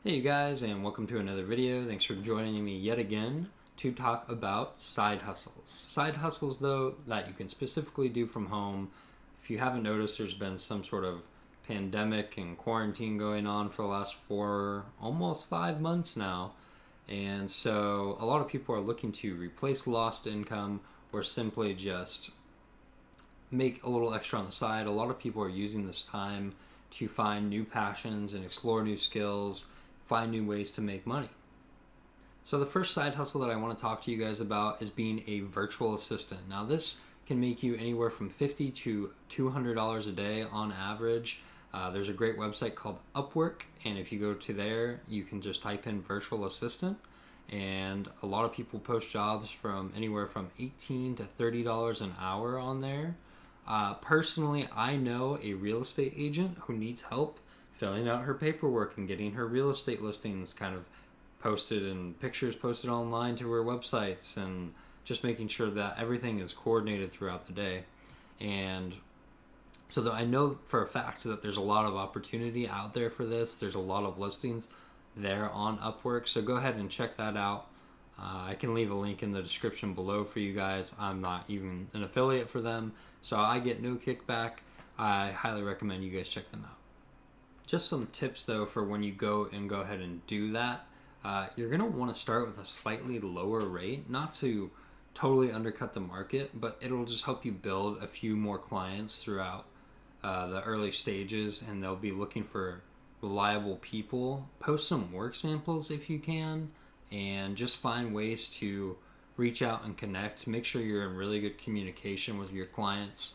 Hey you guys, and welcome to another video. Thanks for joining me yet again to talk about side hustles. Side hustles, though, that you can specifically do from home. If you haven't noticed, there's been some sort of pandemic and quarantine going on for the last almost 5 months now. And so a lot of people are looking to replace lost income or simply just make a little extra on the side. A lot of people are using this time to find new passions and explore new skills, find new ways to make money. So the first side hustle that I want to talk to you guys about is being a virtual assistant. Now this can make you anywhere from $50 to $200 a day on average. There's a great website called UpWork, and if you go to there, you can just type in virtual assistant, and a lot of people post jobs from anywhere from $18 to $30 an hour on there. Personally, I know a real estate agent who needs help filling out her paperwork and getting her real estate listings kind of posted and pictures posted online to her websites, and just making sure that everything is coordinated throughout the day. And so I know for a fact that there's a lot of opportunity out there for this. There's a lot of listings there on Upwork, so go ahead and check that out. I can leave a link in the description below for you guys. I'm not even an affiliate for them, so I get no kickback. I highly recommend you guys check them out. Just some tips though for when you go ahead and do that. You're going to want to start with a slightly lower rate, not to totally undercut the market, but it'll just help you build a few more clients throughout the early stages, and they'll be looking for reliable people. Post some work samples if you can, and just find ways to reach out and connect. Make sure you're in really good communication with your clients,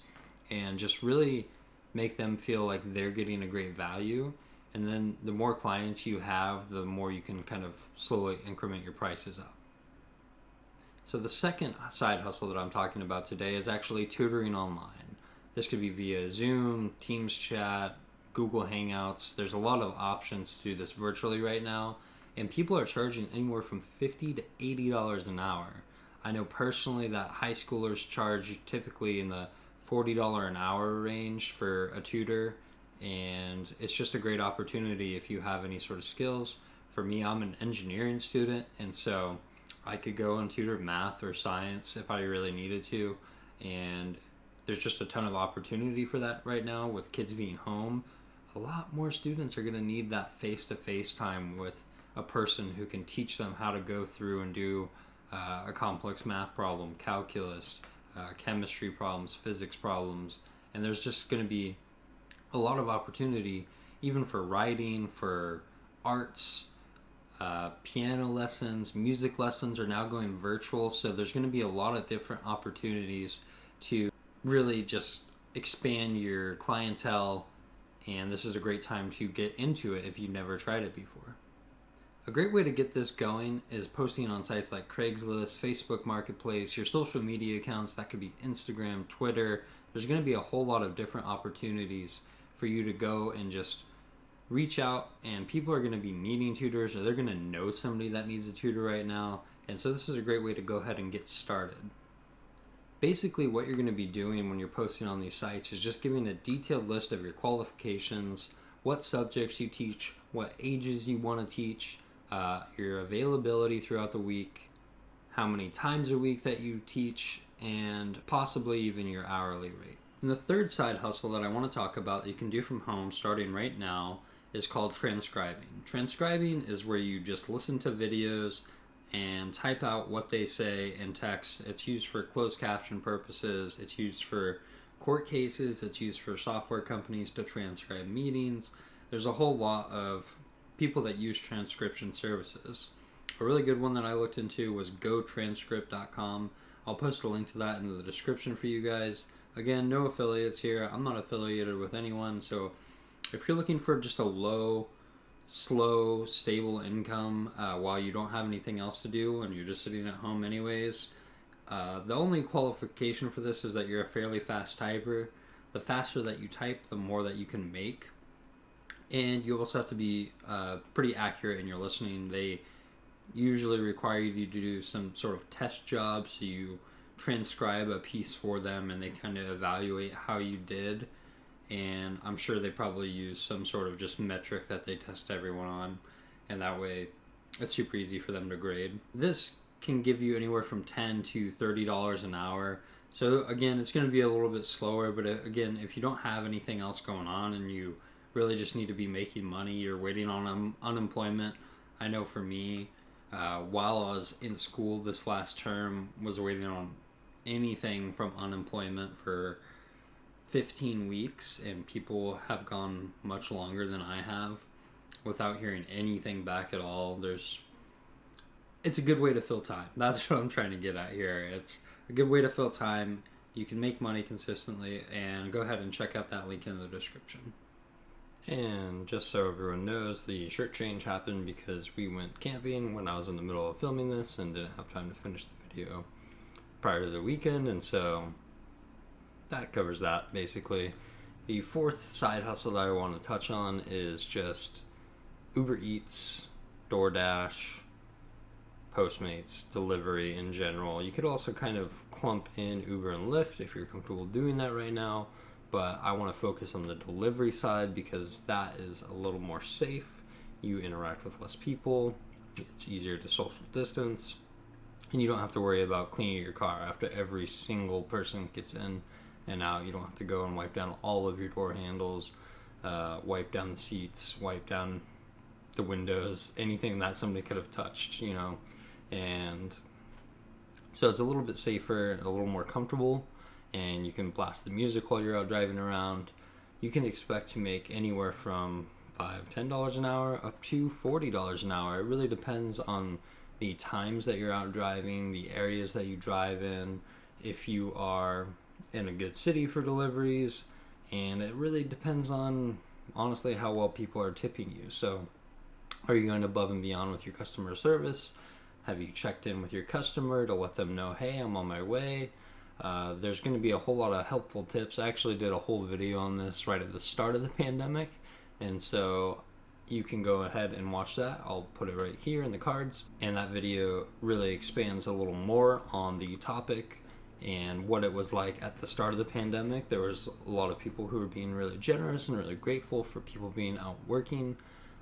and just really make them feel like they're getting a great value. And then the more clients you have, the more you can kind of slowly increment your prices up. So the second side hustle that I'm talking about today is actually tutoring online. This could be via Zoom, Teams chat, Google Hangouts. There's a lot of options to do this virtually right now, and people are charging anywhere from $50 to $80 an hour. I know personally that high schoolers charge typically in the $40 an hour range for a tutor, and it's just a great opportunity if you have any sort of skills. For me, I'm an engineering student, and so I could go and tutor math or science if I really needed to, and there's just a ton of opportunity for that right now with kids being home. A lot more students are going to need that face-to-face time with a person who can teach them how to go through and do a complex math problem, calculus, chemistry problems, physics problems, and there's just going to be a lot of opportunity even for writing, for arts, piano lessons, music lessons are now going virtual, so there's going to be a lot of different opportunities to really just expand your clientele, and this is a great time to get into it if you've never tried it before. A great way to get this going is posting on sites like Craigslist, Facebook Marketplace, your social media accounts. That could be Instagram, Twitter. There's going to be a whole lot of different opportunities for you to go and just reach out, and people are going to be needing tutors, or they're going to know somebody that needs a tutor right now, and so this is a great way to go ahead and get started. Basically what you're going to be doing when you're posting on these sites is just giving a detailed list of your qualifications, what subjects you teach, what ages you want to teach, your availability throughout the week, how many times a week that you teach, and possibly even your hourly rate. And the third side hustle that I want to talk about that you can do from home starting right now is called transcribing. Transcribing is where you just listen to videos and type out what they say in text. It's used for closed caption purposes, it's used for court cases, it's used for software companies to transcribe meetings. There's a whole lot of people that use transcription services. A really good one that I looked into was gotranscript.com. I'll post a link to that in the description for you guys. Again, no affiliates here. I'm not affiliated with anyone, so if you're looking for just a low, slow, stable income while you don't have anything else to do and you're just sitting at home anyways, the only qualification for this is that you're a fairly fast typer. The faster that you type, the more that you can make. And you also have to be pretty accurate in your listening. They usually require you to do some sort of test job, so you transcribe a piece for them and they kind of evaluate how you did. And I'm sure they probably use some sort of just metric that they test everyone on. and that way it's super easy for them to grade. This can give you anywhere from $10 to $30 an hour. So again, it's going to be a little bit slower, but again, if you don't have anything else going on and you really just need to be making money, you're waiting on unemployment. I know for me, while I was in school this last term, was waiting on anything from unemployment for 15 weeks, and people have gone much longer than I have without hearing anything back at all. It's a good way to fill time. That's what I'm trying to get at here. It's a good way to fill time. You can make money consistently, and go ahead and check out that link in the description. And just so everyone knows, the shirt change happened because we went camping when I was in the middle of filming this and didn't have time to finish the video prior to the weekend, and so that covers that basically. The fourth side hustle that I want to touch on is just Uber Eats, DoorDash, Postmates, delivery in general. You could also kind of clump in Uber and Lyft if you're comfortable doing that right now, but I want to focus on the delivery side because that is a little more safe. You interact with less people, it's easier to social distance, and you don't have to worry about cleaning your car after every single person gets in and out. You don't have to go and wipe down all of your door handles, wipe down the seats, wipe down the windows, anything that somebody could have touched, you know. And so it's a little bit safer, a little more comfortable, and you can blast the music while you're out driving around. You can expect to make anywhere from $5-10 an hour up to $40 an hour. It really depends on the times that you're out driving, the areas that you drive in, if you are in a good city for deliveries, and it really depends on, honestly, how well people are tipping you. So are you going above and beyond with your customer service? Have you checked in with your customer to let them know, hey, I'm on my way? There's going to be a whole lot of helpful tips. I actually did a whole video on this right at the start of the pandemic, and so you can go ahead and watch that. I'll put it right here in the cards, and that video really expands a little more on the topic and what it was like at the start of the pandemic. There was a lot of people who were being really generous and really grateful for people being out working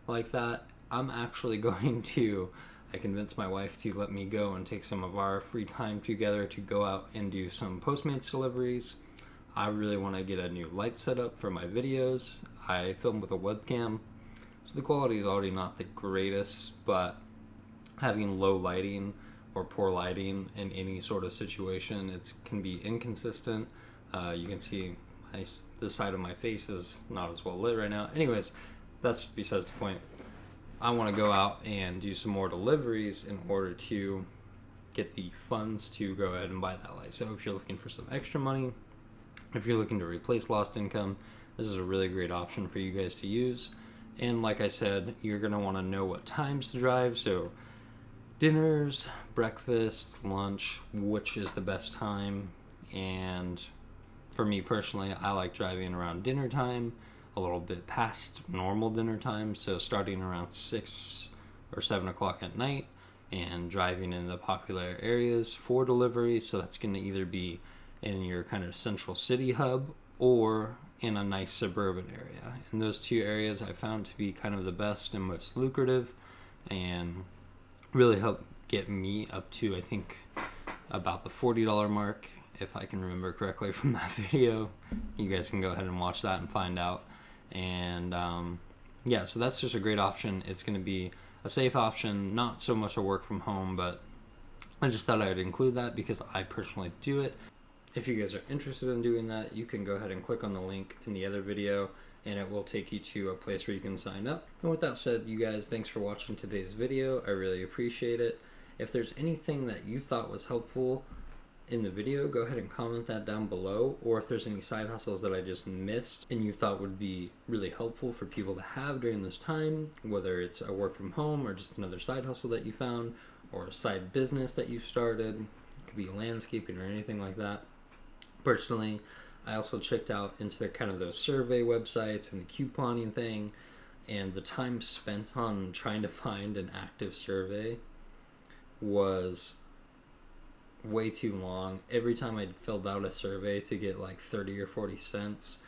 like that. I'm actually going to, I convinced my wife to let me go and take some of our free time together to go out and do some Postmates deliveries. I really want to get a new light setup for my videos. I film with a webcam, so the quality is already not the greatest, but having low lighting or poor lighting in any sort of situation, it can be inconsistent. You can see the side of my face is not as well lit right now. Anyways, that's besides the point. I want to go out and do some more deliveries in order to get the funds to go ahead and buy that light. So if you're looking for some extra money, if you're looking to replace lost income, this is a really great option for you guys to use. And like I said, you're going to want to know what times to drive. So dinners, breakfast, lunch, which is the best time. And for me personally, I like driving around dinner time, a little bit past normal dinner time, so starting around 6 or 7 o'clock at night and driving in the popular areas for delivery. So that's going to either be in your kind of central city hub or in a nice suburban area. And those two areas I found to be kind of the best and most lucrative and really help get me up to, I think, about the $40 mark, if I can remember correctly from that video. You guys can go ahead and watch that and find out. And yeah, so that's just a great option. It's going to be a safe option, not so much a work from home, but I just thought I would include that because I personally do it. If you guys are interested in doing that, you can go ahead and click on the link in the other video and it will take you to a place where you can sign up. And with that said, you guys, thanks for watching today's video. I really appreciate it. If there's anything that you thought was helpful in the video, go ahead and comment that down below. Or if there's any side hustles that I just missed and you thought would be really helpful for people to have during this time, whether it's a work from home or just another side hustle that you found or a side business that you've started, it could be landscaping or anything like that. Personally, I also checked out into the kind of those survey websites and the couponing thing, and the time spent on trying to find an active survey was way too long. Every time I filled out a survey to get like 30 or 40 cents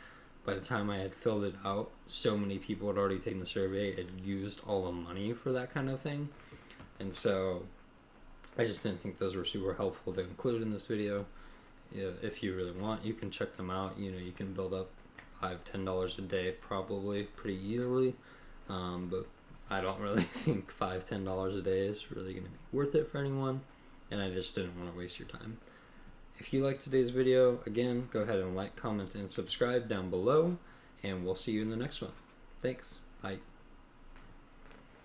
by the time I had filled it out, so many people had already taken the survey and used all the money for that kind of thing. And so I just didn't think those were super helpful to include in this video. If you really want, you can check them out. You can build up $5-10 a day probably pretty easily. But I don't really think $5-10 a day is really going to be worth it for anyone. And I just didn't want to waste your time. If you liked today's video, again, go ahead and like, comment, and subscribe down below, and we'll see you in the next one. Thanks. Bye.